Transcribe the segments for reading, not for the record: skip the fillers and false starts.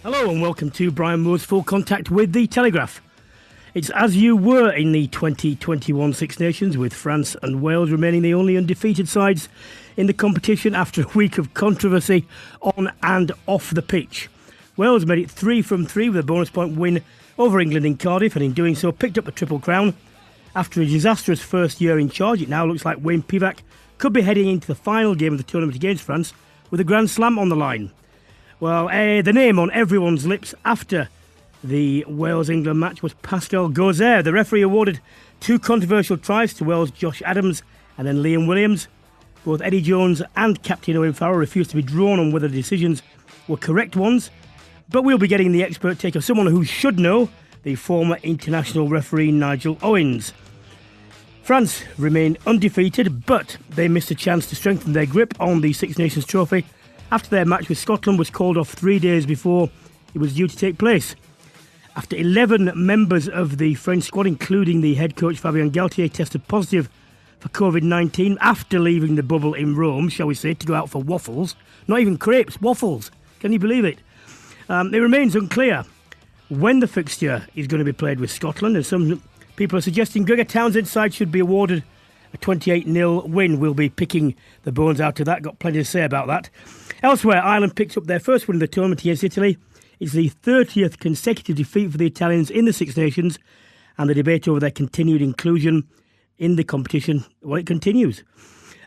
Hello and welcome to Brian Moore's Full Contact with the Telegraph. It's as you were in the 2021 Six Nations, with France and Wales remaining the only undefeated sides in the competition after a week of controversy on and off the pitch. Wales made it 3 from 3 with a bonus point win over England in Cardiff, and in doing so picked up the Triple Crown. After a disastrous first year in charge, it now looks like Wayne Pivac could be heading into the final game of the tournament against France with a Grand Slam on the line. Well, the name on everyone's lips after the Wales-England match was Pascal Gauzer. The referee awarded 2 controversial tries to Wales' Josh Adams and then Liam Williams. Both Eddie Jones and Captain Owen Farrell refused to be drawn on whether the decisions were correct ones. But we'll be getting the expert take of someone who should know, the former international referee Nigel Owens. France remained undefeated, but they missed a chance to strengthen their grip on the Six Nations trophy after their match with Scotland was called off 3 days before it was due to take place. After 11 members of the French squad, including the head coach Fabien Galtier, tested positive for COVID-19 after leaving the bubble in Rome, shall we say, to go out for waffles. Not even crepes, waffles. Can you believe it? It remains unclear when the fixture is going to be played with Scotland, and some people are suggesting Gregor Townsend's side should be awarded a 28-0 win. We'll be picking the bones out of that. Got plenty to say about that. Elsewhere, Ireland picks up their first win in the tournament against Italy. It's the 30th consecutive defeat for the Italians in the Six Nations, and the debate over their continued inclusion in the competition, well, it continues.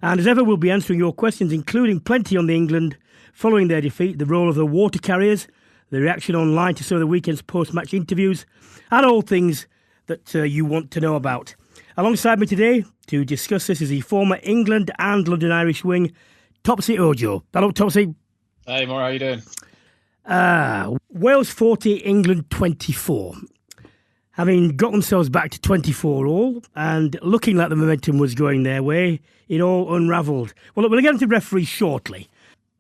And as ever, we'll be answering your questions, including plenty on the England following their defeat, the role of the water carriers, the reaction online to some of the weekend's post-match interviews, and all things that you want to know about. Alongside me today to discuss this is the former England and London Irish wing, Topsy Ojo. Hello, Topsy. Hey, Maura, how you doing? Wales 40, England 24. Having got themselves back to 24 all, and looking like the momentum was going their way, it all unravelled. Well, we'll get into referees shortly.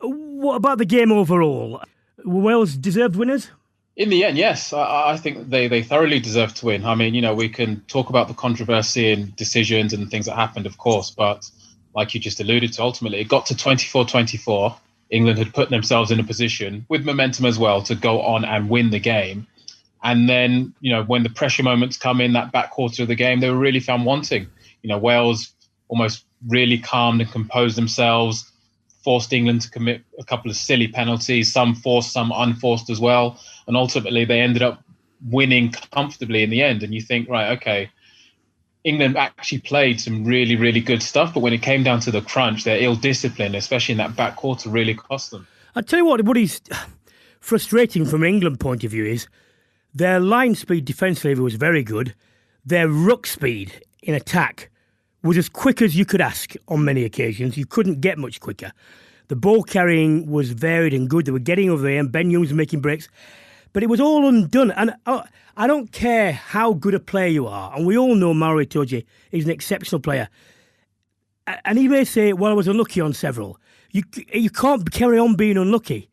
What about the game overall? Were Wales deserved winners? In the end, yes. I think they thoroughly deserve to win. I mean, you know, we can talk about the controversy and decisions and things that happened, of course, but like you just alluded to, ultimately, it got to 24-24. England had put themselves in a position with momentum as well to go on and win the game. And then, you know, when the pressure moments come in that back quarter of the game, they were really found wanting. You know, Wales almost really calmed and composed themselves, forced England to commit a couple of silly penalties, some forced, some unforced as well. And ultimately, they ended up winning comfortably in the end. And you think, right, okay, England actually played some really, really good stuff. But when it came down to the crunch, their ill discipline, especially in that back quarter, really cost them. I'll tell you what is frustrating from an England point of view is their line speed defensively was very good. Their ruck speed in attack was as quick as you could ask on many occasions. You couldn't get much quicker. The ball carrying was varied and good. They were getting over there, and Ben Youngs was making breaks. But it was all undone. And I don't care how good a player you are, and we all know Mauro Itoje is an exceptional player. And he may say, well, I was unlucky on several. You can't carry on being unlucky.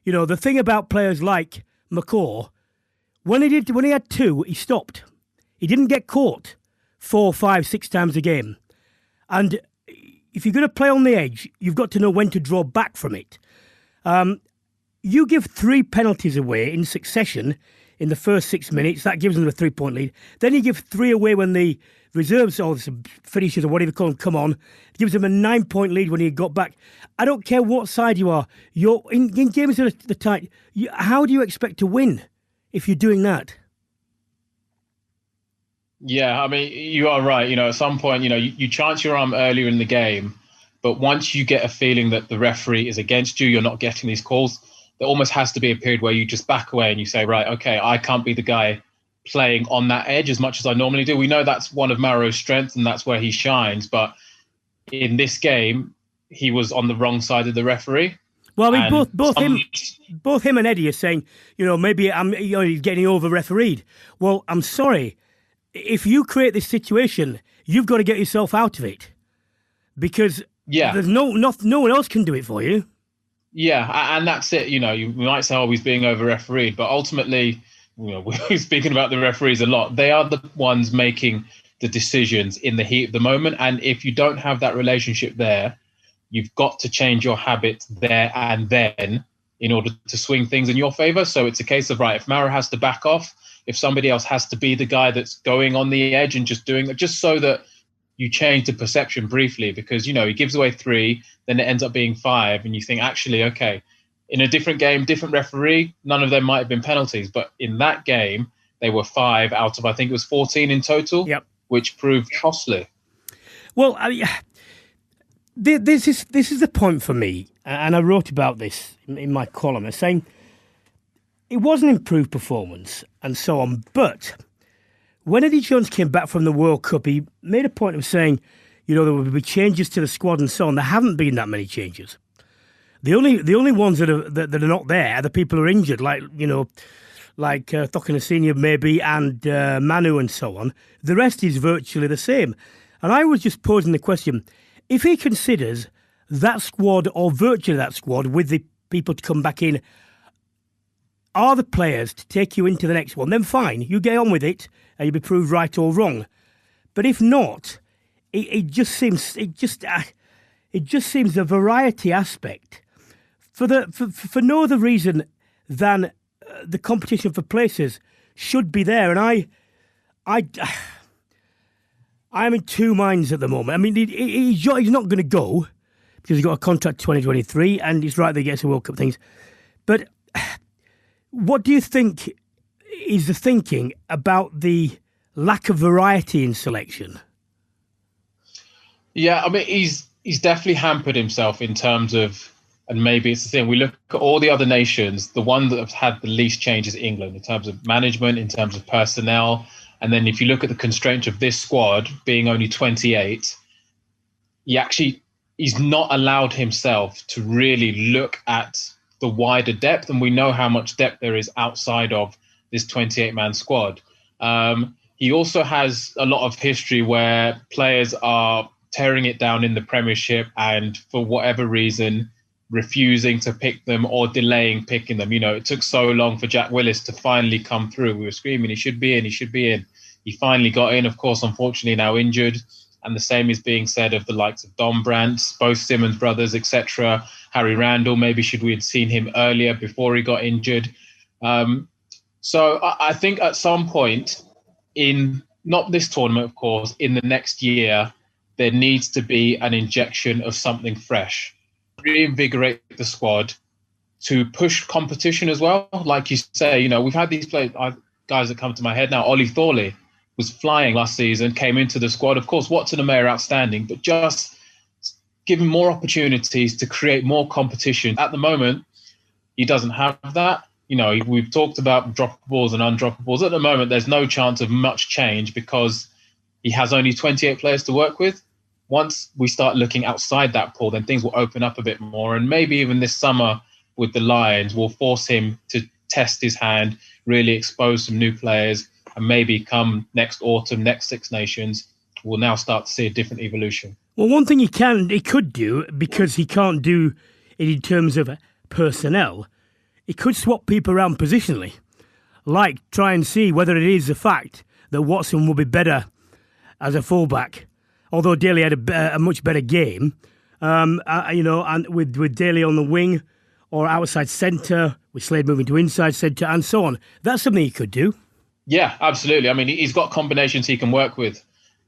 You know, the thing about players like McCaw, when he had 2, he stopped. He didn't get caught 4, 5, 6 times a game. And if you're going to play on the edge, you've got to know when to draw back from it. You give 3 penalties away in succession in the first 6 minutes, that gives them a 3-point lead. Then you give 3 away when the reserves or finishers or whatever you call them come on. It gives them a 9-point lead when you got back. I don't care what side you are. You're in games that are tight. How do you expect to win if you're doing that? Yeah, I mean, you are right. You know, at some point, you know, you chance your arm earlier in the game, but once you get a feeling that the referee is against you, you're not getting these calls, there almost has to be a period where you just back away and you say, right, okay, I can't be the guy playing on that edge as much as I normally do. We know that's one of Mauro's strengths and that's where he shines. But in this game, he was on the wrong side of the referee. Well, I mean, both him and Eddie are saying, you know, maybe he's getting over-refereed. Well, I'm sorry. If you create this situation, you've got to get yourself out of it. Because there's no one else can do it for you. Yeah, and that's it. You know, you might say, oh, he's being over-refereed, but ultimately, you know, we're speaking about the referees a lot. They are the ones making the decisions in the heat of the moment. And if you don't have that relationship there, you've got to change your habits there and then in order to swing things in your favour. So it's a case of, right, if Mara has to back off, if somebody else has to be the guy that's going on the edge and just doing it, just so that you change the perception briefly, because, you know, he gives away 3, then it ends up being 5, and you think, actually, okay, in a different game, different referee, none of them might have been penalties. But in that game, they were 5 out of, I think it was 14 in total, which proved costly. Well, this is the point for me, and I wrote about this in my column, saying it was an improved performance and so on, but when Eddie Jones came back from the World Cup, he made a point of saying, you know, there would be changes to the squad and so on. There haven't been that many changes. The only ones that are not there are the people who are injured, like, you know, like Thokina Senior maybe, and Manu and so on. The rest is virtually the same. And I was just posing the question, if he considers that squad, or virtually that squad, with the people to come back in, are the players to take you into the next one, then fine, you get on with it and you'll be proved right or wrong. But if not, it just seems the variety aspect for no other reason than the competition for places should be there. And I'm in two minds at the moment. I mean, he's not going to go because he's got a contract 2023, and it's right that he gets the World Cup things. But what do you think is the thinking about the lack of variety in selection? Yeah, I mean, he's definitely hampered himself in terms of, and maybe it's the thing, we look at all the other nations, the one that have had the least change is England in terms of management, in terms of personnel. And then if you look at the constraint of this squad being only 28, he's not allowed himself to really look at the wider depth. And we know how much depth there is outside of this 28-man squad. He also has a lot of history where players are tearing it down in the Premiership and for whatever reason refusing to pick them or delaying picking them. You know, it took so long for Jack Willis to finally come through. We were screaming, he should be in, he should be in. He finally got in, of course, unfortunately now injured. And the same is being said of the likes of Don Brandt, both Simmons brothers, etc. Harry Randall, maybe should we have seen him earlier before he got injured. So I think at some point in, not this tournament, of course, in the next year, there needs to be an injection of something fresh. Reinvigorate the squad to push competition as well. Like you say, you know, we've had these guys that come to my head now. Ollie Thorley was flying last season, came into the squad. Of course, Watson and May are outstanding, but just give him more opportunities to create more competition. At the moment, he doesn't have that. You know, we've talked about droppables and undroppables. At the moment, there's no chance of much change because he has only 28 players to work with. Once we start looking outside that pool, then things will open up a bit more. And maybe even this summer with the Lions will force him to test his hand, really expose some new players, and maybe come next autumn, next Six Nations, we'll now start to see a different evolution. Well, one thing he could do, because he can't do it in terms of personnel, he could swap people around positionally, like try and see whether it is a fact that Watson will be better as a fullback. Although Daly had a much better game, you know, and with Daly on the wing or outside centre, with Slade moving to inside centre and so on. That's something he could do. Yeah, absolutely. I mean, he's got combinations he can work with.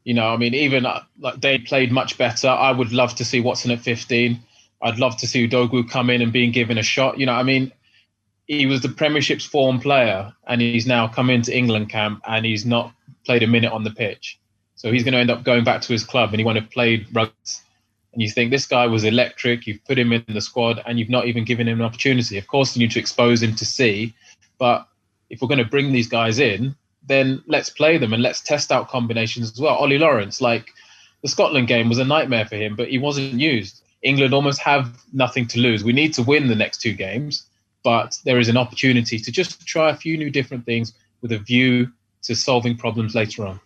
You know, I mean, even like they played much better. I would love to see Watson at 15. I'd love to see Udogu come in and being given a shot. You know, I mean, he was the Premiership's form player and he's now come into England camp and he's not played a minute on the pitch. So he's going to end up going back to his club and he won't have played rugby. And you think this guy was electric, you've put him in the squad and you've not even given him an opportunity. Of course, you need to expose him to see. But if we're going to bring these guys in, then let's play them and let's test out combinations as well. Ollie Lawrence, like the Scotland game was a nightmare for him, but he wasn't used. England almost have nothing to lose. We need to win the next 2 games, but there is an opportunity to just try a few new different things with a view to solving problems later on.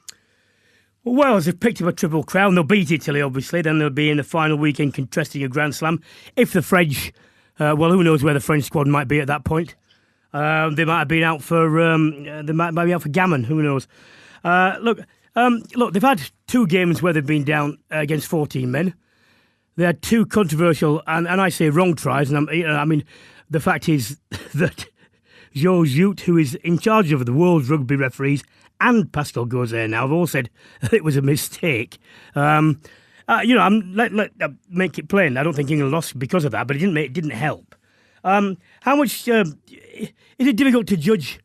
Well, Wales have picked up a Triple Crown. They'll beat Italy, obviously. Then they'll be in the final weekend contesting a Grand Slam. If the French, well, who knows where the French squad might be at that point. They might have been out for they might be out for gammon. Who knows? Look, they've had 2 games where they've been down against 14 men. They had 2 controversial and I say wrong tries. And I mean, the fact is that Joe Zoot, who is in charge of the world's rugby referees, and Pascal Gauzet now have all said that it was a mistake. Let make it plain. I don't think England lost because of that, but it didn't help. How much is it difficult to judge?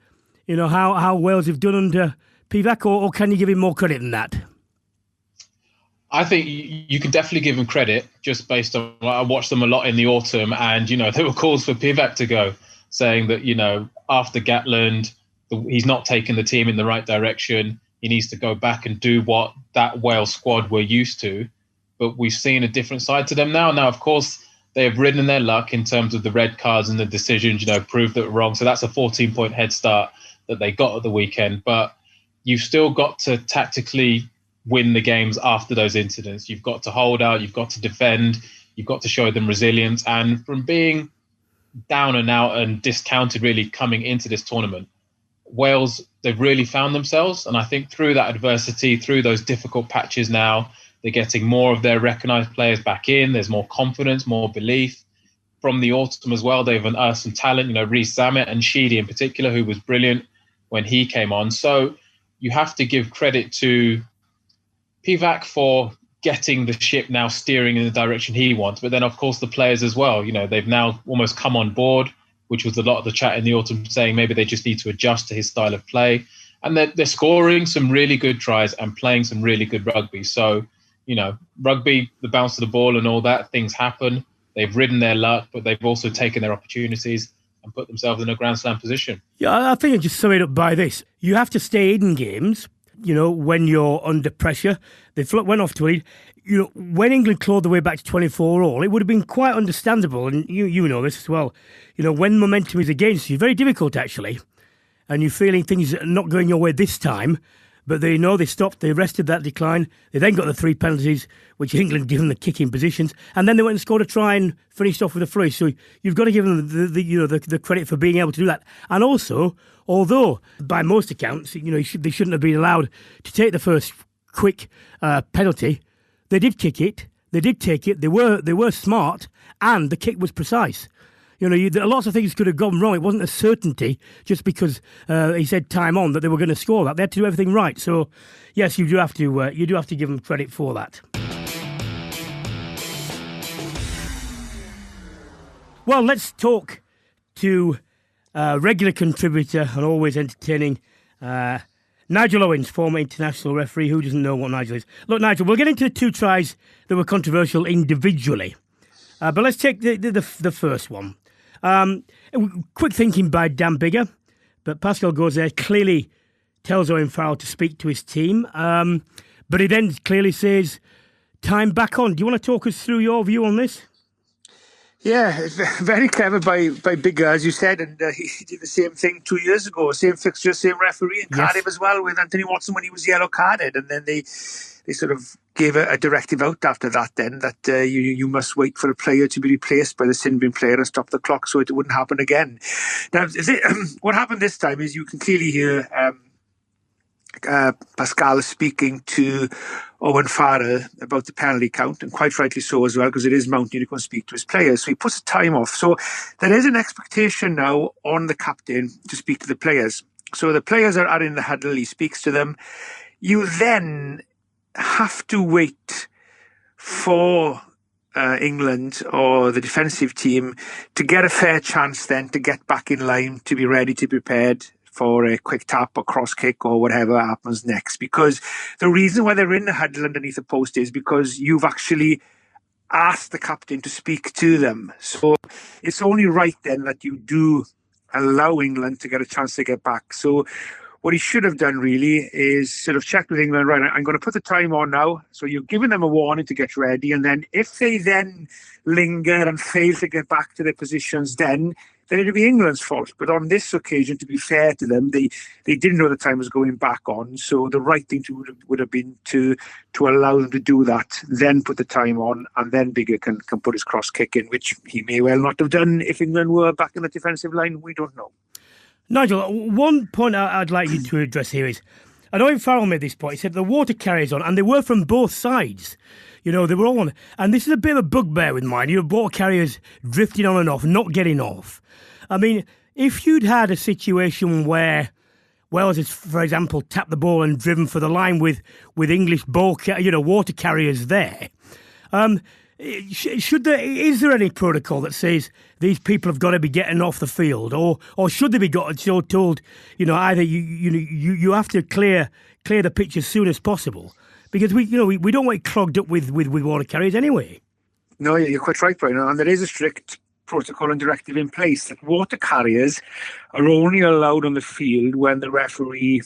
How Wales have done under Pivac, or can you give him more credit than that? I think you can definitely give him credit just based on I watched them a lot in the autumn, and there were calls for Pivac to go, saying that after Gatland, he's not taking the team in the right direction. He needs to go back and do what that Wales squad were used to. But we've seen a different side to them now. Now, of course, they have ridden their luck in terms of the red cards and the decisions, proved that wrong. So that's a 14-point head start that they got at the weekend. But you've still got to tactically win the games after those incidents. You've got to hold out. You've got to defend. You've got to show them resilience. And from being down and out and discounted really coming into this tournament, Wales, they've really found themselves. And I think through that adversity, through those difficult patches now, they're getting more of their recognised players back in. There's more confidence, more belief. From the autumn as well, they've unearthed some talent, Reece Zammit and Sheedy in particular, who was brilliant when he came on. So you have to give credit to Pivac for getting the ship now steering in the direction he wants. But then, of course, the players as well. They've now almost come on board, which was a lot of the chat in the autumn saying maybe they just need to adjust to his style of play. And they're scoring some really good tries and playing some really good rugby. So, rugby, the bounce of the ball and all that, things happen. They've ridden their luck, but they've also taken their opportunities and put themselves in a Grand Slam position. Yeah, I think I just sum it up by this. You have to stay in games, when you're under pressure. They went off to lead. When England clawed the way back to 24 all, it would have been quite understandable, and you know this as well. When momentum is against you, very difficult actually, and you're feeling things are not going your way this time, but they stopped, they arrested that decline. They then got the 3 penalties, which England given the kicking positions, and then they went and scored a try and finished off with a flourish. So you've got to give them the credit for being able to do that. And also, although by most accounts, they shouldn't have been allowed to take the first quick penalty, they did kick it. They did take it. They were smart, and the kick was precise. Lots of things could have gone wrong. It wasn't a certainty just because he said time on that they were going to score that. They had to do everything right. So, yes, you do have to give them credit for that. Well, let's talk to regular contributor and always entertaining Nigel Owens, former international referee. Who doesn't know what Nigel is? Look, Nigel, we'll get into the 2 tries that were controversial individually. But let's take the first one. Quick thinking by Dan Bigger, but Pascal Gauzet clearly tells Owen Farrell to speak to his team, but he then clearly says, time back on. Do you want to talk us through your view on this? Yeah, it's very clever by Bigger, as you said, and he did the same thing 2 years ago, same fixture, same referee in Cardiff as well with Anthony Watson when he was yellow carded, and then they sort of gave a directive out after that then that you must wait for a player to be replaced by the sin bin player and stop the clock so it wouldn't happen again. Now, what happened this time is you can clearly hear Pascal speaking to Owen Farrell about the penalty count, and quite rightly so as well, because it is mounting to go and speak to his players. So he puts a time off. So there is an expectation now on the captain to speak to the players. So the players are in the huddle, he speaks to them. You then have to wait for England or the defensive team to get a fair chance then to get back in line, to be ready, to be prepared for a quick tap or cross kick or whatever happens next. Because the reason why they're in the huddle underneath the post is because you've actually asked the captain to speak to them. So it's only right then that you do allow England to get a chance to get back. So what he should have done really is sort of check with England, right, I'm going to put the time on now. So you're giving them a warning to get ready. And then if they then linger and fail to get back to their positions, then it'll be England's fault. But on this occasion, to be fair to them, they didn't know the time was going back on. So the right thing would have been to allow them to do that, then put the time on, and then Bigger can put his cross kick in, which he may well not have done if England were back in the defensive line. We don't know. Nigel, one point I'd like you to address here is, I know Farrell made this point, he said the water carries on, and they were from both sides. They were all on. And this is a bit of a bugbear with mine. Ball carriers drifting on and off, not getting off. I mean, if you'd had a situation where Wales has, for example, tapped the ball and driven for the line with English water carriers there, is there any protocol that says these people have got to be getting off the field, or should they be told, either you have to clear the pitch as soon as possible, because we don't want it clogged up with water carriers anyway. No, you're quite right, Brian, and there is a strict protocol and directive in place that water carriers are only allowed on the field when the referee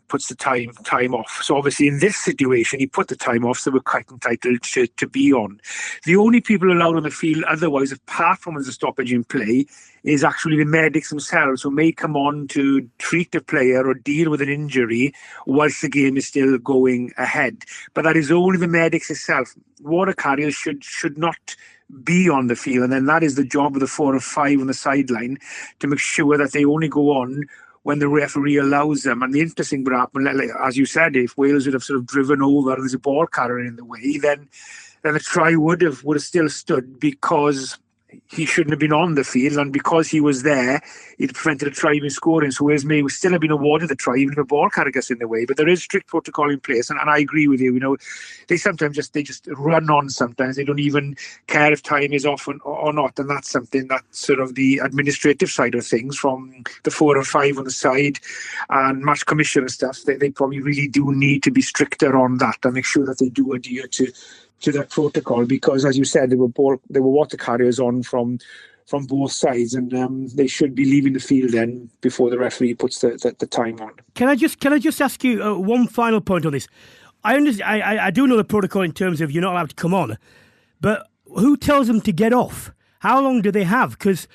puts the time off. So obviously in this situation, he put the time off, so we're quite entitled to be on. The only people allowed on the field otherwise, apart from as a stoppage in play, is actually the medics themselves, who may come on to treat a player or deal with an injury whilst the game is still going ahead. But that is only the medics itself. Water carriers should not be on the field, and then that is the job of the 4 or 5 on the sideline to make sure that they only go on when the referee allows them. And the interesting would happen, as you said, if Wales would have sort of driven over and there's a ball carrier in the way, then the try would have still stood, because he shouldn't have been on the field, and because he was there, it prevented a try from scoring. So Wales may still have been awarded the try even if a ball carrier gets in the way. But there is strict protocol in place, and I agree with you. They sometimes just run on. Sometimes they don't even care if time is off or not, and that's something that's sort of the administrative side of things from the 4 or 5 on the side and match commission and stuff. They probably really do need to be stricter on that and make sure that they do adhere to that protocol, because, as you said, there were water carriers on from both sides, and they should be leaving the field then before the referee puts the time on. Can I just ask you one final point on this? I do know the protocol in terms of you're not allowed to come on, but who tells them to get off? How long do they have? Because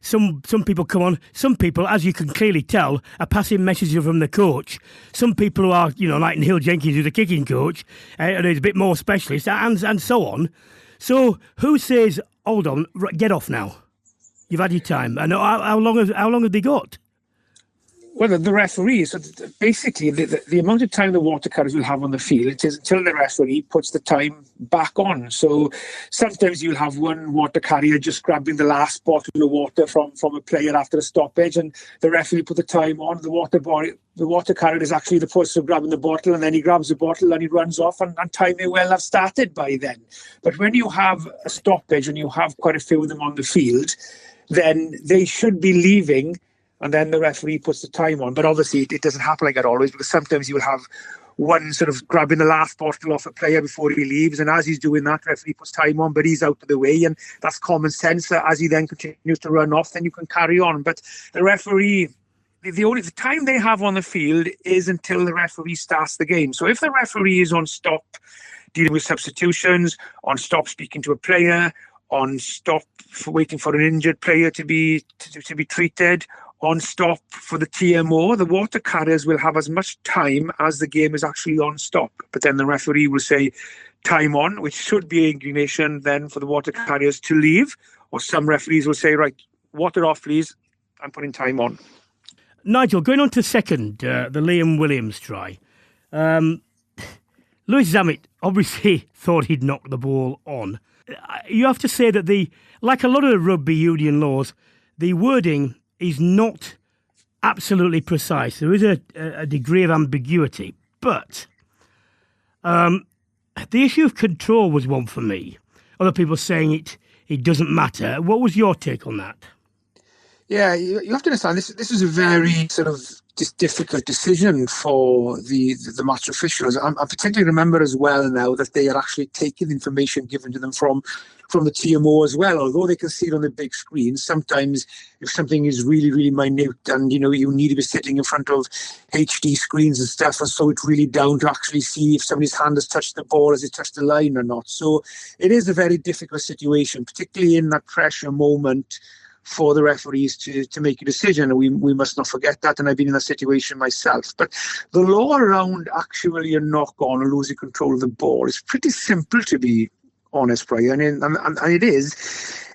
some people come on. Some people, as you can clearly tell, are passing messages from the coach. Some people who are, like Neil Jenkins, who's a kicking coach, and is a bit more specialist, and so on. So who says, hold on, get off now? You've had your time. And how long have they got? Well, the referee, so basically the amount of time the water carriers will have on the field, it is until the referee puts the time back on. So sometimes you'll have one water carrier just grabbing the last bottle of water from a player after a stoppage, and the referee put the time on. The water carrier is actually the person grabbing the bottle, and then he grabs the bottle and he runs off, and time may well have started by then. But when you have a stoppage and you have quite a few of them on the field, then they should be leaving, and then the referee puts the time on. But obviously it doesn't happen like that always, because sometimes you will have one sort of grabbing the last bottle off a player before he leaves, and as he's doing that, referee puts time on, but he's out of the way, and that's common sense. As he then continues to run off, then you can carry on. But the referee, the time they have on the field is until the referee starts the game. So if the referee is on stop dealing with substitutions, on stop speaking to a player, on stop for waiting for an injured player to be treated, on stop for the TMO, the water carriers will have as much time as the game is actually on stop. But then the referee will say time on, which should be an inclination then for the water carriers to leave. Or some referees will say, right, water off, please, I'm putting time on. Nigel, going on to second, the Liam Williams try. Lewis Zammit obviously thought he'd knocked the ball on. You have to say that like a lot of the rugby union laws, the wording is not absolutely precise. There is a degree of ambiguity. But the issue of control was one for me. Other people saying it doesn't matter. What was your take on that? Yeah, you have to understand, this is a very sort of difficult decision for the match officials. I particularly remember as well now that they are actually taking information given to them from the TMO as well. Although they can see it on the big screen, sometimes if something is really, really minute and, you need to be sitting in front of HD screens and stuff, and so it's really down to actually see if somebody's hand has touched the ball, has it touched the line or not. So it is a very difficult situation, particularly in that pressure moment for the referees to make a decision. We must not forget that, and I've been in that situation myself. But the law around actually a knock-on or losing control of the ball is pretty simple, to be honest, Brian, and it is.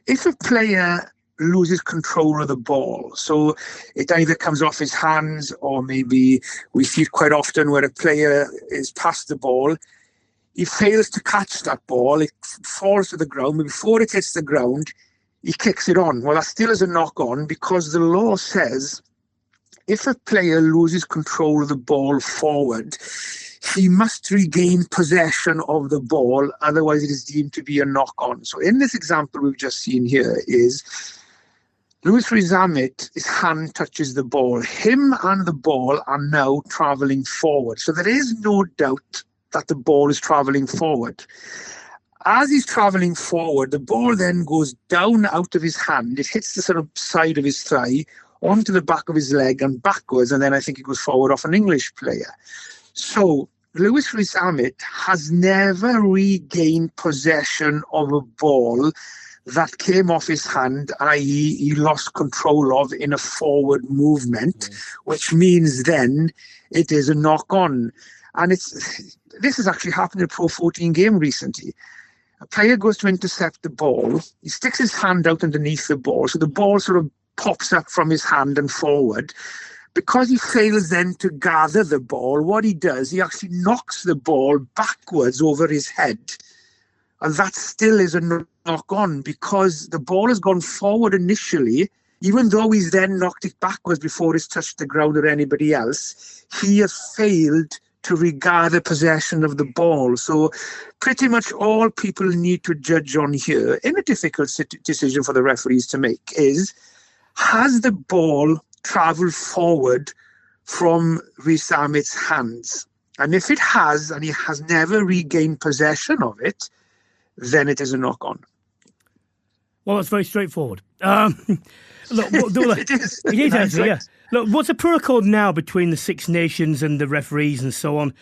If a player loses control of the ball, so it either comes off his hands, or maybe we see it quite often where a player is past the ball, he fails to catch that ball. It falls to the ground. But before it hits the ground, he kicks it on. Well, that still is a knock-on because the law says if a player loses control of the ball forward, he must regain possession of the ball. Otherwise, it is deemed to be a knock-on. So in this example we've just seen here is Lewis Rees-Zammit, his hand touches the ball. Him and the ball are now travelling forward. So there is no doubt that the ball is travelling forward. As he's travelling forward, the ball then goes down out of his hand. It hits the sort of side of his thigh, onto the back of his leg and backwards, and then I think it goes forward off an English player. So Lewis Rees-Zammit has never regained possession of a ball that came off his hand, i.e. he lost control of in a forward movement, which means then it is a knock-on. And this has actually happened in a Pro 14 game recently. A player goes to intercept the ball. He sticks his hand out underneath the ball. So the ball sort of pops up from his hand and forward. Because he fails then to gather the ball, what he does, he actually knocks the ball backwards over his head. And that still is a knock-on because the ball has gone forward initially. Even though he's then knocked it backwards before it's touched the ground or anybody else, he has failed to regather possession of the ball. So pretty much all people need to judge on here, in a difficult decision for the referees to make, is has the ball travelled forward from Rees-Zammit's hands? And if it has, and he has never regained possession of it, then it is a knock-on. Well, that's very straightforward. Look, it is actually, yeah. Look, what's the protocol now between the Six Nations and the referees and so on?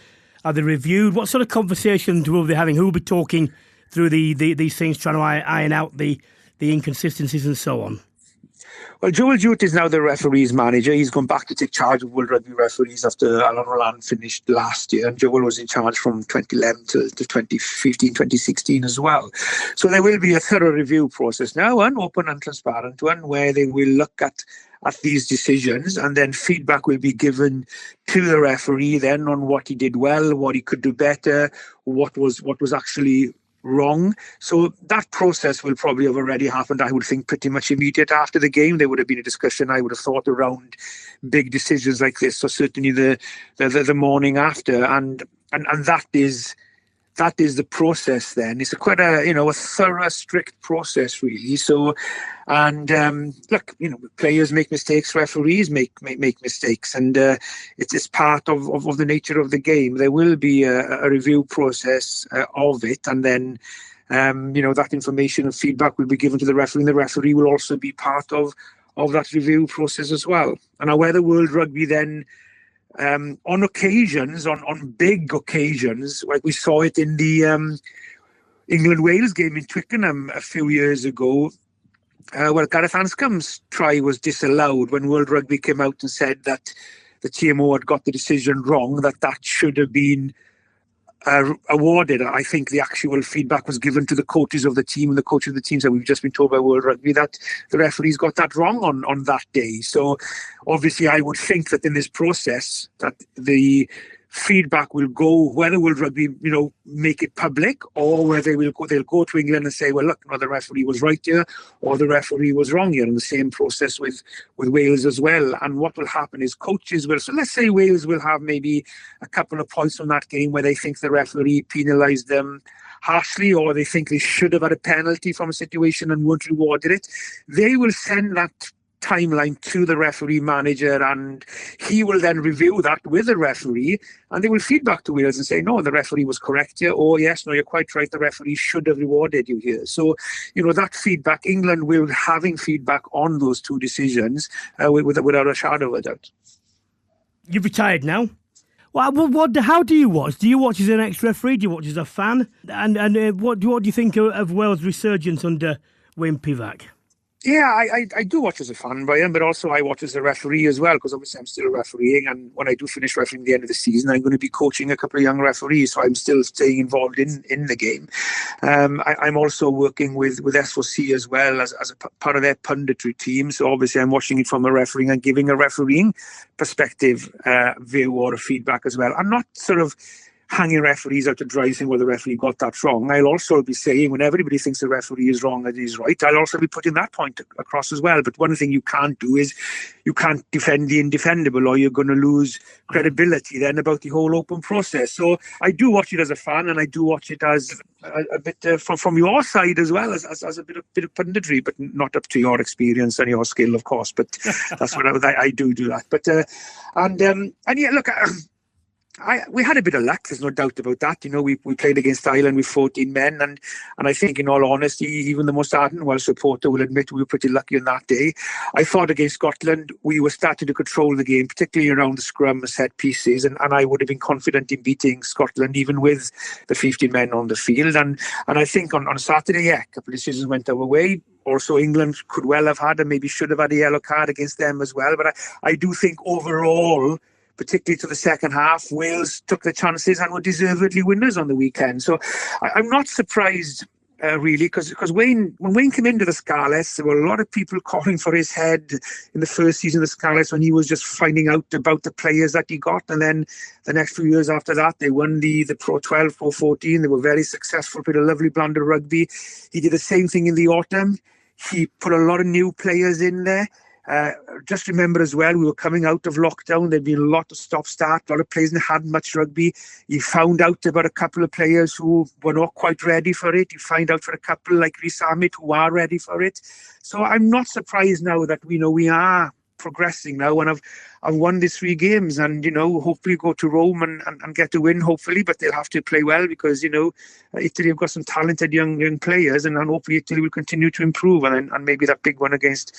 Are they reviewed? What sort of conversations will they be having? Who will be talking through these things, trying to iron out the inconsistencies and so on? Well, Joel Jewett is now the referees manager. He's gone back to take charge of World Rugby referees after Alan Rowland finished last year. And Joel was in charge from 2011 to 2015, 2016 as well. So there will be a thorough review process now, an open and transparent one, where they will look at these decisions, and then feedback will be given to the referee then on what he did well, what he could do better, what was actually wrong. So that process will probably have already happened, I would think, pretty much immediate after the game. There would have been a discussion, I would have thought, around big decisions like this, so certainly the morning after, and that is the process then. It's quite a thorough, strict process, really. So, and look, players make mistakes, referees make mistakes, and it's part of the nature of the game. There will be a review process of it, and then that information and feedback will be given to the referee, and the referee will also be part of that review process as well. And now whether World Rugby then on occasions, on big occasions, like we saw it in the England-Wales game in Twickenham a few years ago, Gareth Anscombe's try was disallowed when World Rugby came out and said that the TMO had got the decision wrong, that should have been awarded. I think the actual feedback was given to the coaches of the team, and the coach of the team said, we've just been told by World Rugby that the referees got that wrong on that day. So obviously I would think that in this process that the feedback will go, whether World Rugby make it public, or whether they'll go to England and say, well, look, the referee was right here, or the referee was wrong here. And the same process with Wales as well. And what will happen is coaches will, so let's say Wales will have maybe a couple of points from that game where they think the referee penalised them harshly, or they think they should have had a penalty from a situation and weren't rewarded it. They will send that timeline to the referee manager, and he will then review that with the referee, and they will feedback to Wales and say, no, the referee was correct here, or yes, no, you're quite right, the referee should have rewarded you here. So that feedback, England will be having feedback on those two decisions without a shadow of a doubt. You've retired now. Well, how do you watch? Do you watch as an ex-referee? Do you watch as a fan? And what do you think of Wales' resurgence under Wayne Pivac? Yeah, I do watch as a fan, Brian, but also I watch as a referee as well, because obviously I'm still refereeing, and when I do finish refereeing at the end of the season, I'm going to be coaching a couple of young referees, so I'm still staying involved in the game. I'm also working with S4C as well as a part of their punditry team, so obviously I'm watching it from a refereeing and giving a refereeing perspective view or a feedback as well. I'm not sort of hanging referees out to dry saying, well, the referee got that wrong. I'll also be saying, when everybody thinks the referee is wrong and he's right, I'll also be putting that point across as well. But one thing you can't do is you can't defend the indefendable, or you're going to lose credibility then about the whole open process. So I do watch it as a fan, and I do watch it as a bit from your side as well, as a bit of punditry, but not up to your experience and your skill, of course. But that's what I do that. But and yeah, look. We had a bit of luck, there's no doubt about that. You know, we played against Ireland with 14 men, and I think, in all honesty, even the most ardent Welsh supporter will admit we were pretty lucky on that day. I thought against Scotland, we were starting to control the game, particularly around the scrum and set pieces, and I would have been confident in beating Scotland, even with the 15 men on the field. And I think on Saturday, yeah, a couple of decisions went our way. Also, England could well have had, and maybe should have had, a yellow card against them as well. But I do think overall, particularly to the second half, Wales took the chances and were deservedly winners on the weekend. So I'm not surprised, really, because when Wayne came into the Scarlets, there were a lot of people calling for his head in the first season of the Scarlets, when he was just finding out about the players that he got. And then the next few years after that, they won the Pro 12, Pro 14. They were very successful, played a lovely blend of rugby. He did the same thing in the autumn. He put a lot of new players in there. Just remember as well, we were coming out of lockdown. There'd been a lot of stop-start, a lot of players that hadn't much rugby. You found out about a couple of players who were not quite ready for it. You find out for a couple like Rhys Ahmed who are ready for it. So I'm not surprised now that we are progressing now, and I've won these 3 games, and hopefully go to Rome and get a win, hopefully. But they'll have to play well, because Italy have got some talented young players, and hopefully Italy will continue to improve, and maybe that big one against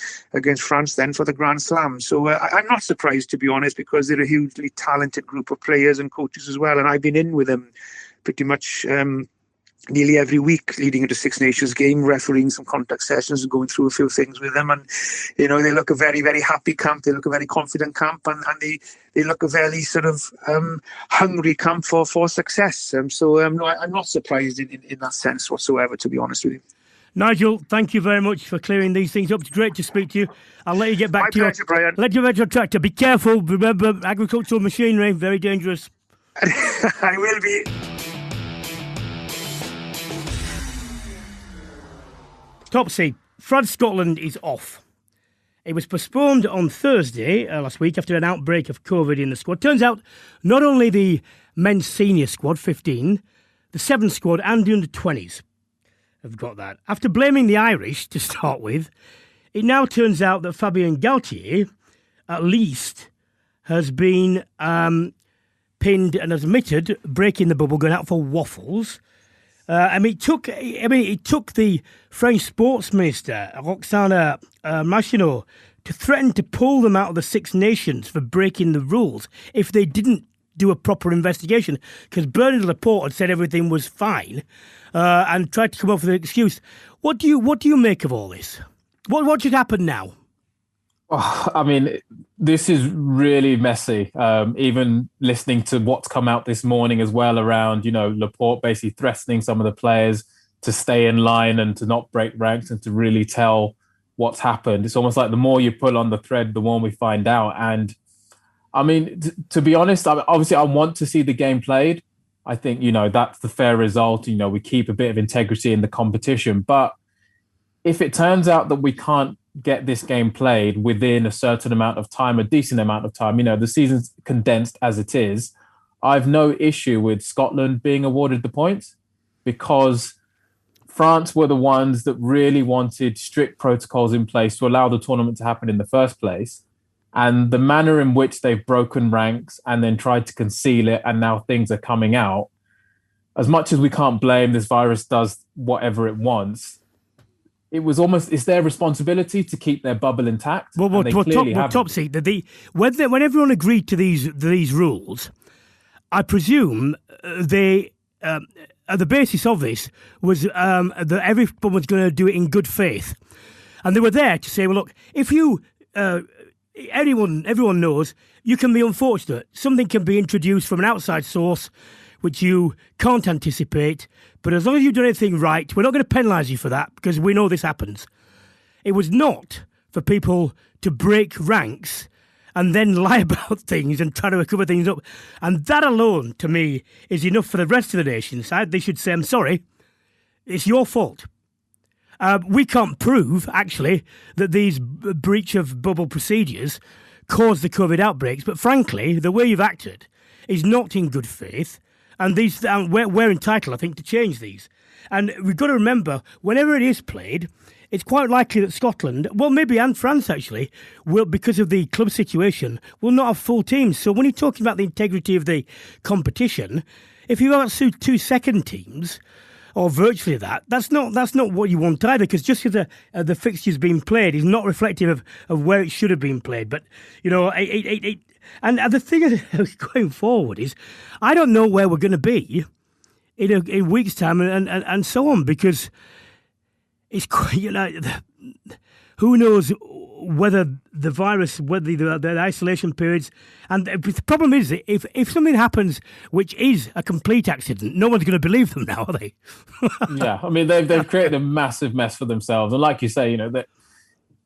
France then for the Grand Slam. So I'm not surprised, to be honest, because they're a hugely talented group of players and coaches as well, and I've been in with them pretty much nearly every week leading into Six Nations game, refereeing some contact sessions and going through a few things with them. And they look a very, very happy camp. They look a very confident camp, and they look a very sort of hungry camp for success. No, I'm not surprised in that sense whatsoever, to be honest with you. Nigel, thank you very much for clearing these things up. It's great to speak to you. I'll let you get back to pleasure, Brian. Let you back to your tractor. Be careful. Remember, agricultural machinery, very dangerous. I will be. Topsy, France-Scotland is off. It was postponed on Thursday last week after an outbreak of COVID in the squad. Turns out not only the men's senior squad, 15, the 7th squad and the under-20s have got that. After blaming the Irish to start with, it now turns out that Fabien Galtier, at least, has been pinned and admitted breaking the bubble, going out for waffles. It took the French sports minister, Roxana Machinot, to threaten to pull them out of the Six Nations for breaking the rules if they didn't do a proper investigation, because Bernard Laporte had said everything was fine and tried to come up with an excuse. What do you make of all this? What should happen now? Oh, I mean, this is really messy. Even listening to what's come out this morning as well around, Laporte basically threatening some of the players to stay in line and to not break ranks and to really tell what's happened. It's almost like the more you pull on the thread, the more we find out. And I mean, to be honest, obviously I want to see the game played. I think, that's the fair result. We keep a bit of integrity in the competition. But if it turns out that we can't get this game played within a certain amount of time, a decent amount of time, the season's condensed as it is, I've no issue with Scotland being awarded the points, because France were the ones that really wanted strict protocols in place to allow the tournament to happen in the first place. And the manner in which they've broken ranks and then tried to conceal it, and now things are coming out, as much as we can't blame this virus does whatever it wants, it's their responsibility to keep their bubble intact. Topsy, when everyone agreed to these rules, I presume they at the basis of this was that everyone was going to do it in good faith, and they were there to say, well, look, if you everyone knows you can be unfortunate. Something can be introduced from an outside source which you can't anticipate, but as long as you've done everything right, we're not going to penalise you for that, because we know this happens. It was not for people to break ranks and then lie about things and try to cover things up. And that alone, to me, is enough for the rest of the nation side. They should say, I'm sorry, it's your fault. We can't prove, actually, that these breach of bubble procedures caused the COVID outbreaks. But frankly, the way you've acted is not in good faith. And these we're entitled, I think, to change these. And we've got to remember, whenever it is played, it's quite likely that Scotland, well, maybe and France actually, will, because of the club situation, will not have full teams. So when you're talking about the integrity of the competition, if you've got two second teams, or virtually that's not what you want either, because just because the fixture's being played is not reflective of where it should have been played. But, you know, and the thing going forward is, I don't know where we're going to be in a week's time and so on, because it's, you know, who knows whether the virus, whether the isolation periods, and the problem is, if something happens which is a complete accident, no one's going to believe them now, are they? Yeah, I mean, they've created a massive mess for themselves, and like you say, you know, that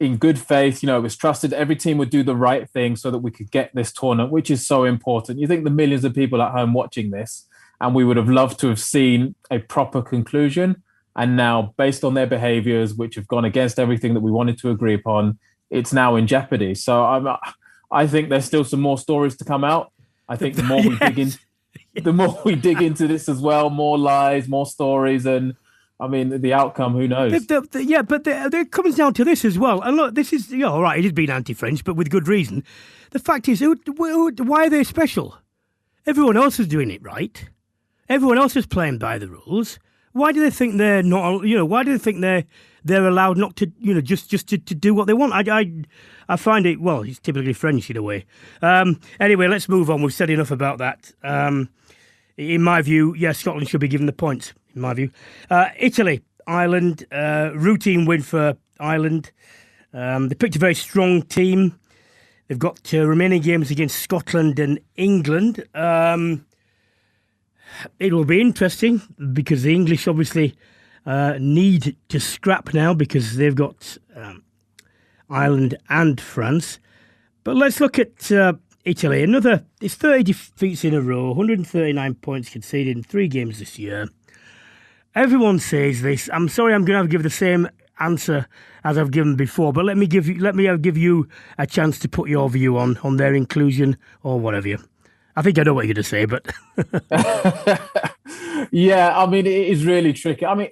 in good faith, you know, it was trusted every team would do the right thing so that we could get this tournament, which is so important. You think the millions of people at home watching this, and we would have loved to have seen a proper conclusion. And now, based on their behaviours, which have gone against everything that we wanted to agree upon, it's now in jeopardy. So I think there's still some more stories to come out. I think the more we dig into this as well, more lies, more stories, and I mean the outcome. Who knows? But it comes down to this as well. And look, this is all right. It has been anti-French, but with good reason. The fact is, why are they special? Everyone else is doing it right. Everyone else is playing by the rules. Why do they think they're not? You know, why do they think they're allowed not to? You know, just to do what they want. I find it, well, it's typically French in a way. Anyway, let's move on. We've said enough about that. In my view, yes, Scotland should be given the points. In my view, Italy, Ireland, routine win for Ireland. They picked a very strong team. They've got remaining games against Scotland and England. It will be interesting because the English obviously need to scrap now because they've got Ireland and France. But let's look at Italy. It's 30 defeats in a row, 139 points conceded in 3 games this year. Everyone says this. I'm sorry, I'm going to have to give the same answer as I've given before, but let me give you a chance to put your view on their inclusion or whatever. I think I know what you're going to say, but... Yeah, I mean, it is really tricky. I mean,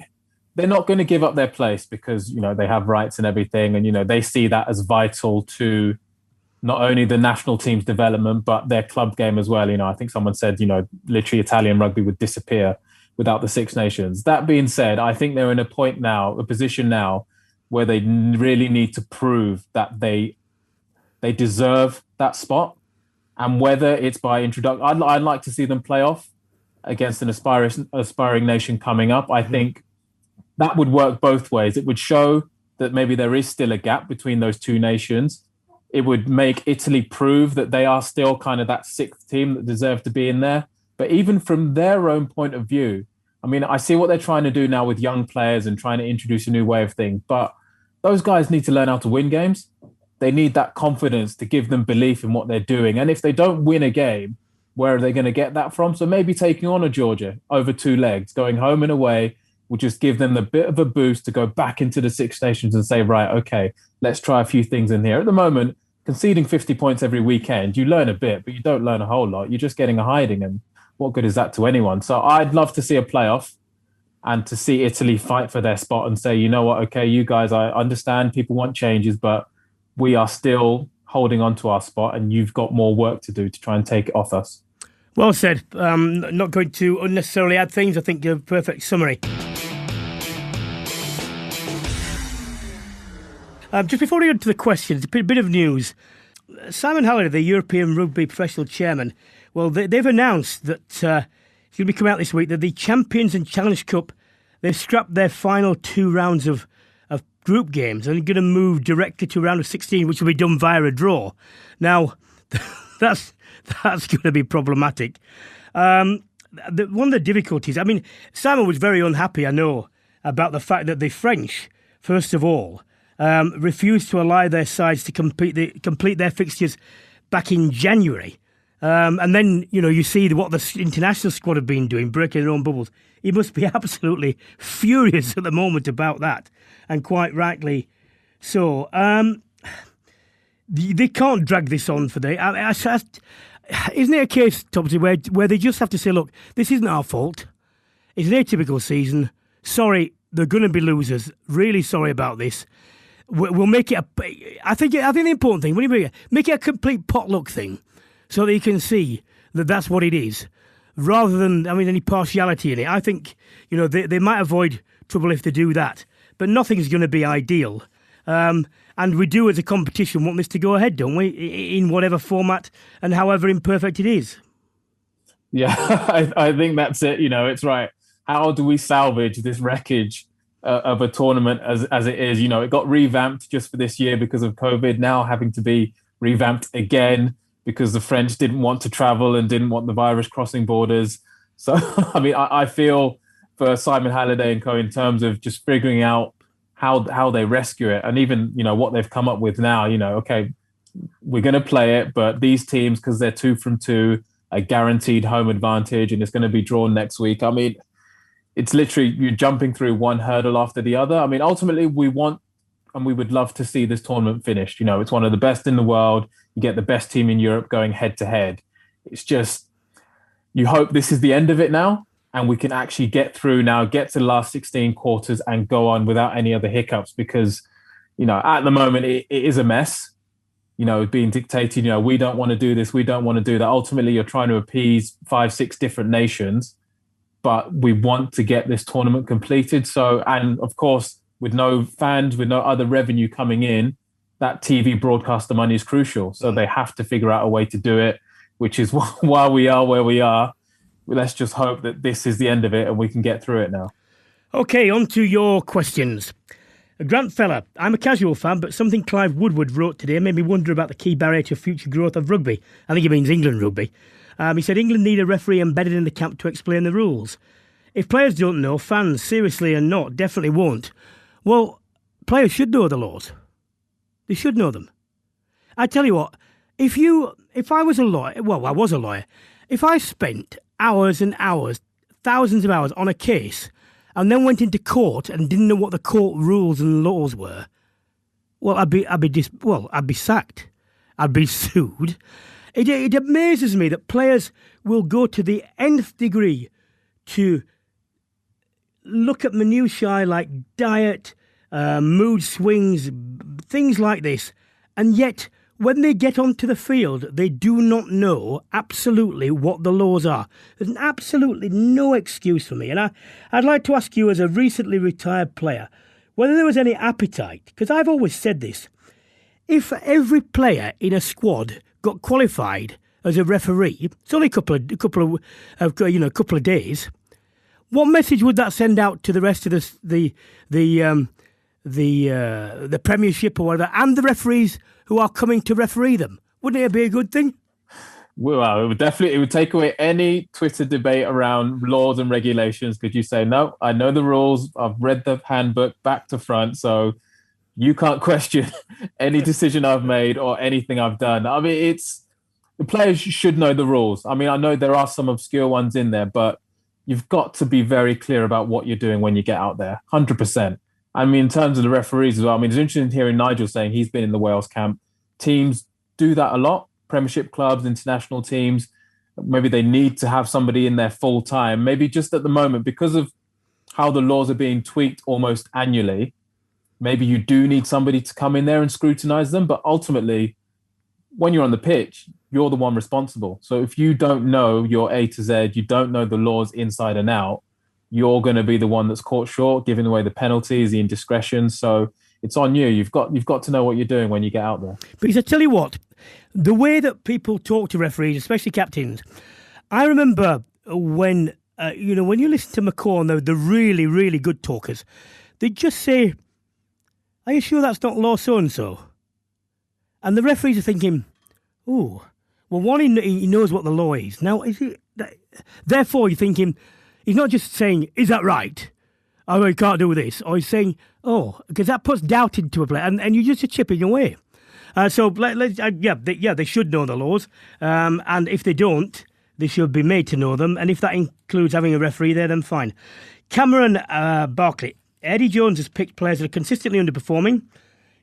they're not going to give up their place because, you know, they have rights and everything. And, you know, they see that as vital to not only the national team's development, but their club game as well. You know, I think someone said, you know, literally Italian rugby would disappear without the Six Nations. That being said, I think they're in a position now where they really need to prove that they deserve that spot. And whether it's by introduction, I'd like to see them play off against an aspiring nation coming up. I think that would work both ways. It would show that maybe there is still a gap between those two nations. It would make Italy prove that they are still kind of that 6th team that deserve to be in there. But even from their own point of view, I mean, I see what they're trying to do now with young players and trying to introduce a new way of thing. But those guys need to learn how to win games. They need that confidence to give them belief in what they're doing. And if they don't win a game, where are they going to get that from? So maybe taking on a Georgia over 2 legs, going home and away, will just give them a bit of a boost to go back into the Six Nations and say, right, okay, let's try a few things in here. At the moment, conceding 50 points every weekend, you learn a bit, but you don't learn a whole lot. You're just getting a hiding. And what good is that to anyone? So I'd love to see a playoff and to see Italy fight for their spot and say, you know what, okay, you guys, I understand people want changes, but we are still holding on to our spot and you've got more work to do to try and take it off us. Well said. Not going to unnecessarily add things. I think you're a perfect summary. Just before we get to the questions, a bit of news. Simon Halliday, the European Rugby Professional Chairman, well, they've announced that it's going to be coming out this week that the Champions and Challenge Cup, they've scrapped their final 2 rounds of group games and are going to move directly to a round of 16, which will be done via a draw. Now, that's going to be problematic. One of the difficulties, I mean, Simon was very unhappy, I know, about the fact that the French, first of all, refused to allow their sides to complete their fixtures back in January. And then, you see what the international squad have been doing, breaking their own bubbles. He must be absolutely furious at the moment about that, and quite rightly so. They can't drag this on for the... Isn't it a case, Topsy, where they just have to say, look, this isn't our fault. It's an atypical season. Sorry, they're going to be losers. Really sorry about this. We'll make it I think the important thing, when you make it a complete potluck thing, so that you can see that that's what it is, rather than any partiality in it. I think they might avoid trouble if they do that, but nothing's going to be ideal. And we do, as a competition, want this to go ahead, don't we? In whatever format and however imperfect it is. Yeah, I think that's it. It's right. How do we salvage this wreckage of a tournament as it is? It got revamped just for this year because of COVID, now having to be revamped again because the French didn't want to travel and didn't want the virus crossing borders. So, I feel for Simon Halliday and co in terms of just figuring out how they rescue it, and even what they've come up with now. Okay, we're going to play it, but these teams, because they're 2 from 2, a guaranteed home advantage, and it's going to be drawn next week. It's literally you're jumping through one hurdle after the other. Ultimately, we want and we would love to see this tournament finished. It's one of the best in the world. You get the best team in Europe going head to head. It's just you hope this is the end of it now, and we can actually get through now, get to the last 16 quarters and go on without any other hiccups, because, at the moment it is a mess, being dictated, we don't want to do this, we don't want to do that. Ultimately, you're trying to appease 5-6 different nations, but we want to get this tournament completed. So, and of course, with no fans, with no other revenue coming in, that TV broadcaster money is crucial. So they have to figure out a way to do it, which is why we are where we are. Let's just hope that this is the end of it and we can get through it now. Okay, on to your questions. Grant Feller, I'm a casual fan, but something Clive Woodward wrote today made me wonder about the key barrier to future growth of rugby. I think he means England rugby. He said England need a referee embedded in the camp to explain the rules. If players don't know, fans, seriously and not, definitely won't. Well, players should know the laws. They should know them. I tell you what, if I was a lawyer, well, I was a lawyer, if I spent hours and hours, thousands of hours on a case, and then went into court and didn't know what the court rules and laws were, well, I'd be sacked. I'd be sued. It amazes me that players will go to the nth degree to look at minutiae like diet, mood swings, things like this, and yet when they get onto the field, they do not know absolutely what the laws are. There's absolutely no excuse for me. And I'd like to ask you, as a recently retired player, whether there was any appetite, because I've always said this, if every player in a squad got qualified as a referee, it's only a couple of days, what message would that send out to the rest of the Premiership or whatever, and the referees who are coming to referee them? Wouldn't it be a good thing? Well, it would take away any Twitter debate around laws and regulations, because you say, no, I know the rules, I've read the handbook back to front, so you can't question any decision I've made or anything I've done. The players should know the rules. I know there are some obscure ones in there, but you've got to be very clear about what you're doing when you get out there, 100%. In terms of the referees as well, it's interesting hearing Nigel saying he's been in the Wales camp. Teams do that a lot. Premiership clubs, international teams, maybe they need to have somebody in there full time. Maybe just at the moment, because of how the laws are being tweaked almost annually, maybe you do need somebody to come in there and scrutinize them. But ultimately, when you're on the pitch, you're the one responsible. So if you don't know your A to Z, you don't know the laws inside and out, you're going to be the one that's caught short, giving away the penalties, the indiscretions. So it's on you. You've got to know what you're doing when you get out there. Because I tell you what, the way that people talk to referees, especially captains, I remember when you listen to McCaw and the really, really good talkers, they just say, "Are you sure that's not law so-and-so?" And the referees are thinking, "Oh, well, one, he knows what the law is. Now, is it? Therefore, you're thinking, he's not just saying, is that right? Oh, you can't do this. Or he's saying, oh, because that puts doubt into a player, and you're just chipping away. They should know the laws, and if they don't, they should be made to know them. And if that includes having a referee there, then fine. Cameron Barkley. Eddie Jones has picked players that are consistently underperforming,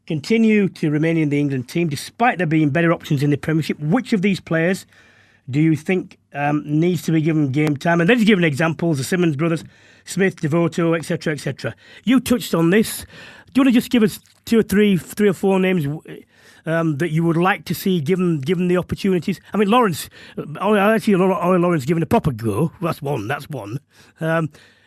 continue to remain in the England team despite there being better options in the Premiership. Which of these players do you think needs to be given game time? And then he's given examples: the Simmons brothers, Smith, Devoto, etc., etc. You touched on this. Do you want to just give us three or four names that you would like to see given the opportunities? I mean, Lawrence, actually, Ollie Lawrence given a proper go. That's one.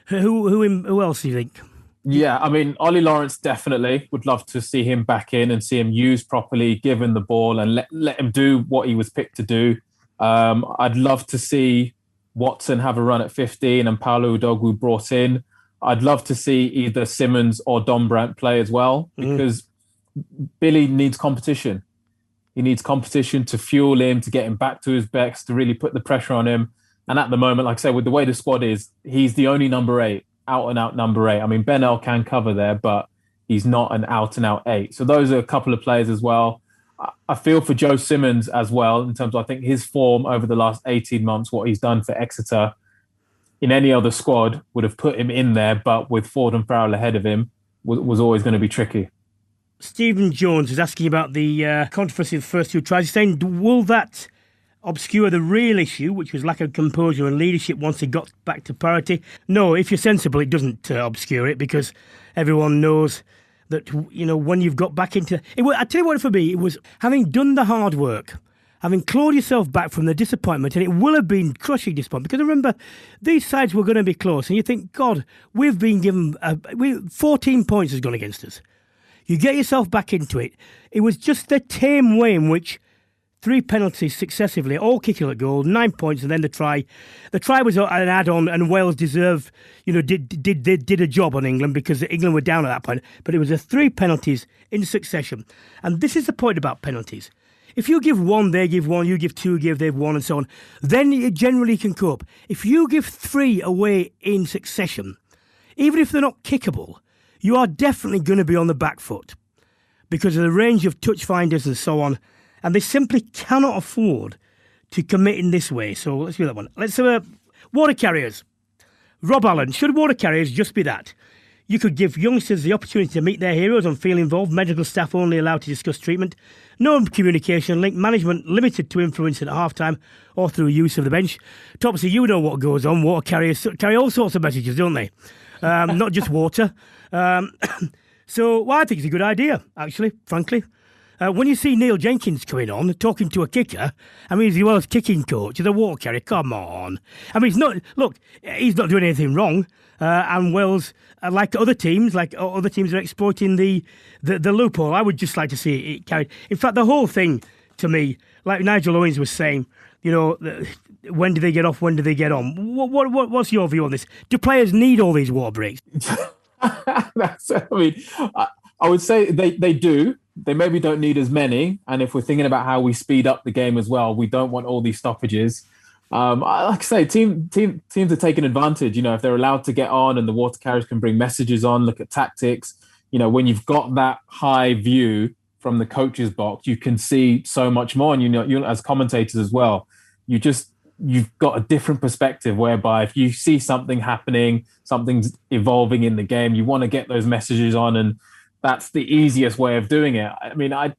Who else do you think? Yeah, I mean, Ollie Lawrence definitely would love to see him back in and see him used properly, given the ball, and let him do what he was picked to do. I'd love to see Watson have a run at 15 and Paolo Udogwu brought in. I'd love to see either Simmons or Don Brandt play as well, because Billy needs competition. He needs competition to fuel him, to get him back to his best, to really put the pressure on him. And at the moment, like I said, with the way the squad is, he's the only number 8. Out-and-out number 8. I mean, Ben-El can cover there, but he's not an out-and-out 8. So those are a couple of players as well. I feel for Joe Simmons as well, in terms of, I think, his form over the last 18 months, what he's done for Exeter, in any other squad would have put him in there, but with Ford and Farrell ahead of him, was always going to be tricky. Stephen Jones is asking about the controversy of the first 2 tries. He's saying, will that obscure the real issue, which was lack of composure and leadership once it got back to parity? No, if you're sensible, it doesn't obscure it, because everyone knows that, when you've got back into it. I tell you what, for me, it was having done the hard work, having clawed yourself back from the disappointment, and it will have been crushing disappointment, because remember, these sides were going to be close, and you think, God, we've been given 14 points has gone against us. You get yourself back into it. It was just the tame way in which 3 penalties successively, all kicking at goal, 9 points, and then the try. The try was an add-on, and Wales did a job on England, because England were down at that point. But it was 3 penalties in succession. And this is the point about penalties. If you give 1, they give 1, you give 2, they've 1, and so on, then it generally can cope. If you give 3 away in succession, even if they're not kickable, you are definitely going to be on the back foot because of the range of touch finders and so on. And they simply cannot afford to commit in this way. So let's do that one. Let's have water carriers. Rob Allen, should water carriers just be that? You could give youngsters the opportunity to meet their heroes and feel involved. Medical staff only allowed to discuss treatment. No communication link. Management limited to influence at half-time or through use of the bench. Topsy, you know what goes on. Water carriers carry all sorts of messages, don't they? Not just water. So I think it's a good idea, actually, frankly. When you see Neil Jenkins coming on, talking to a kicker, I mean, he's the world's kicking coach, the water carrier, come on. I mean, he's not doing anything wrong. And Wales, like other teams are exploiting the loophole. I would just like to see it carried. In fact, the whole thing, to me, like Nigel Owens was saying, when do they get off, when do they get on? What's your view on this? Do players need all these water breaks? I would say they do. They maybe don't need as many. And if we're thinking about how we speed up the game as well, we don't want all these stoppages. Like I say, teams are taking advantage. If they're allowed to get on and the water carriers can bring messages on, look at tactics. When you've got that high view from the coach's box, you can see so much more. And you as commentators as well, you've got a different perspective whereby if you see something happening, something's evolving in the game, you want to get those messages on, and that's the easiest way of doing it. I mean, I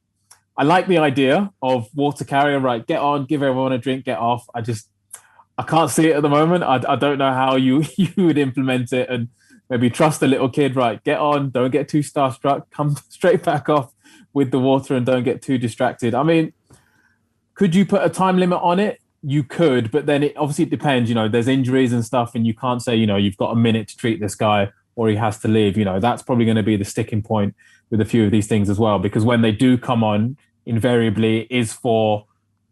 like the idea of water carrier, right? Get on, give everyone a drink, get off. I can't see it at the moment. I don't know how you would implement it, and maybe trust the little kid, right? Get on, don't get too starstruck, come straight back off with the water and don't get too distracted. I mean, could you put a time limit on it? You could, but then it depends. There's injuries and stuff, and you can't say, you've got a minute to treat this guy or he has to leave. That's probably going to be the sticking point with a few of these things as well, because when they do come on, invariably it is for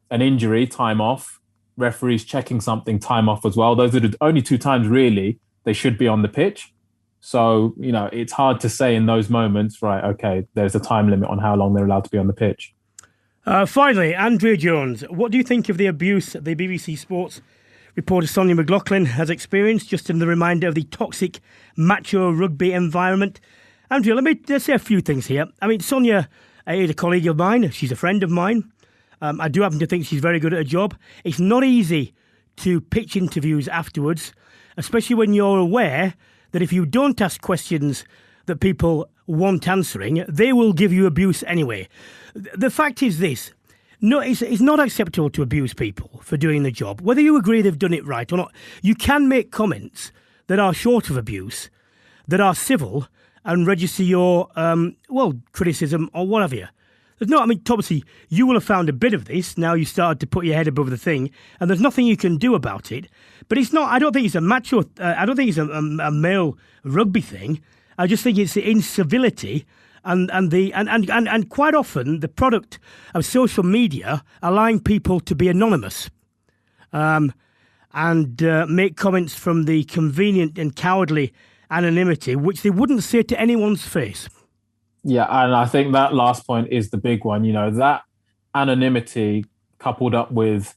an injury, time off, referees checking something, time off as well. Those are the only 2 times really they should be on the pitch. So, it's hard to say in those moments, right, okay, there's a time limit on how long they're allowed to be on the pitch. Finally, Andrea Jones, what do you think of the abuse that the BBC Sports reporter Sonia McLaughlin has experienced, just in the reminder of the toxic macho rugby environment? Andrea, let's say a few things here. I mean, Sonia is a colleague of mine. She's a friend of mine. I do happen to think she's very good at her job. It's not easy to pitch interviews afterwards, especially when you're aware that if you don't ask questions that people want answering, they will give you abuse anyway. The fact is this. No, it's not acceptable to abuse people for doing the job. Whether you agree they've done it right or not, you can make comments that are short of abuse, that are civil, and register your, criticism or whatever. Topsy, you will have found a bit of this. Now you started to put your head above the thing, and there's nothing you can do about it. But it's not, I don't think it's a macho, I don't think it's a male rugby thing. I just think it's the incivility and quite often the product of social media allowing people to be anonymous and make comments from the convenient and cowardly anonymity, which they wouldn't say to anyone's face. Yeah, and I think that last point is the big one. That anonymity coupled up with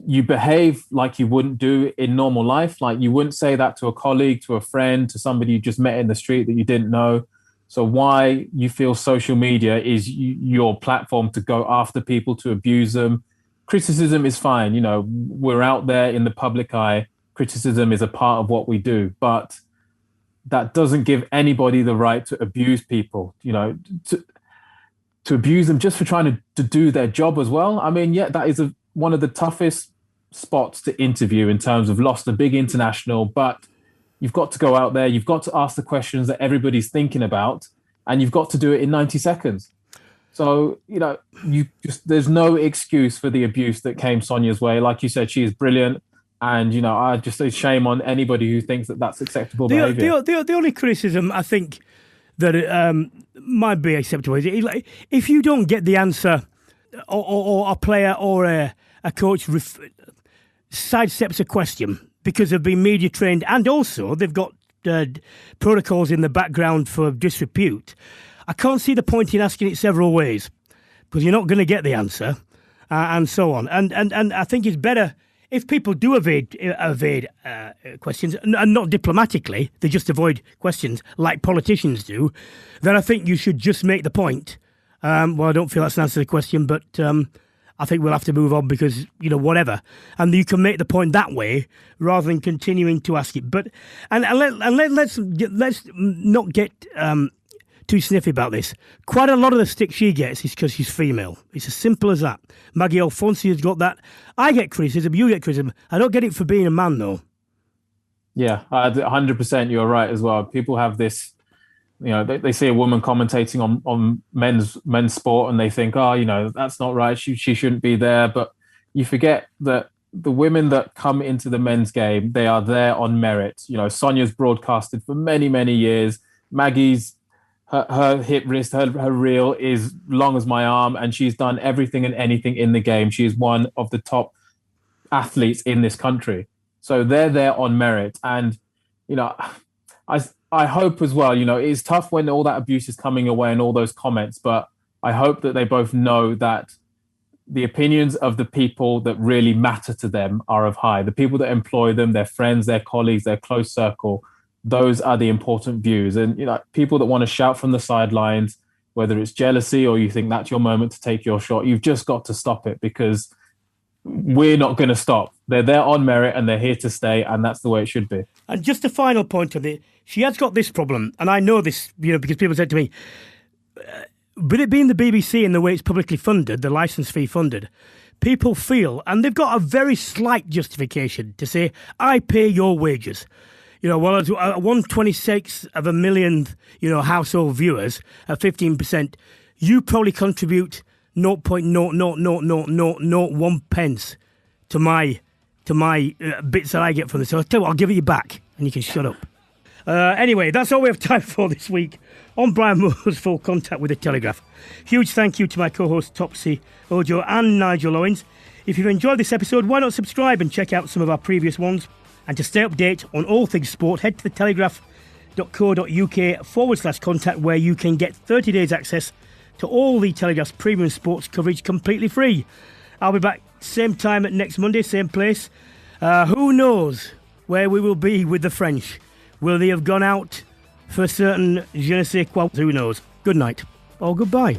you behave like you wouldn't do in normal life. Like you wouldn't say that to a colleague, to a friend, to somebody you just met in the street that you didn't know. So why you feel social media is your platform to go after people, to abuse them. Criticism is fine. We're out there in the public eye. Criticism is a part of what we do. But that doesn't give anybody the right to abuse people, to abuse them just for trying to do their job as well. I mean, yeah, that is one of the toughest spots to interview in terms of lost a big international, but you've got to go out there, you've got to ask the questions that everybody's thinking about, and you've got to do it in 90 seconds. So, there's no excuse for the abuse that came Sonia's way. Like you said, she is brilliant. And, I just say shame on anybody who thinks that that's acceptable behaviour. The only criticism I think that might be acceptable is if you don't get the answer or a player or a coach sidesteps a question because they've been media trained and also they've got protocols in the background for disrepute, I can't see the point in asking it several ways because you're not going to get the answer and so on. And I think it's better... If people do evade questions, and not diplomatically, they just avoid questions like politicians do, then I think you should just make the point. I don't feel that's an answer to the question, but I think we'll have to move on because, whatever. And you can make the point that way rather than continuing to ask it. But let's not get too sniffy about this. Quite a lot of the stick she gets is because she's female. It's as simple as that. Maggie Alfonsi has got that. I get criticism, you get criticism. I don't get it for being a man, though. Yeah, 100% you're right as well. People have this, they see a woman commentating on men's sport and they think, that's not right. She shouldn't be there. But you forget that the women that come into the men's game, they are there on merit. Sonia's broadcasted for many, many years. Maggie's her hip wrist, her reel is long as my arm, and she's done everything and anything in the game. She is one of the top athletes in this country. So they're there on merit. And, I hope as well, it's tough when all that abuse is coming away and all those comments, but I hope that they both know that the opinions of the people that really matter to them are of high. The people that employ them, their friends, their colleagues, their close circle, those are the important views. And, people that want to shout from the sidelines, whether it's jealousy or you think that's your moment to take your shot, you've just got to stop it because we're not going to stop. They're there on merit and they're here to stay, and that's the way it should be. And just a final point on it, she has got this problem, and I know this, because people said to me, with it being the BBC and the way it's publicly funded, the licence fee funded, people feel, and they've got a very slight justification to say, I pay your wages. Well, as 1/26 of a millionth, household viewers at 15%, you probably contribute 0.00001 pence to my bits that I get from this. So I'll tell you what, I'll give it you back, and you can shut up. Anyway, that's all we have time for this week on Brian Moore's Full Contact with the Telegraph. Huge thank you to my co-hosts Topsy Ojo and Nigel Owens. If you've enjoyed this episode, why not subscribe and check out some of our previous ones? And to stay updated on all things sport, head to the telegraph.co.uk/contact, where you can get 30 days access to all the Telegraph's premium sports coverage completely free. I'll be back same time next Monday, same place. Who knows where we will be with the French? Will they have gone out for certain je ne sais quoi? Who knows? Good night or goodbye.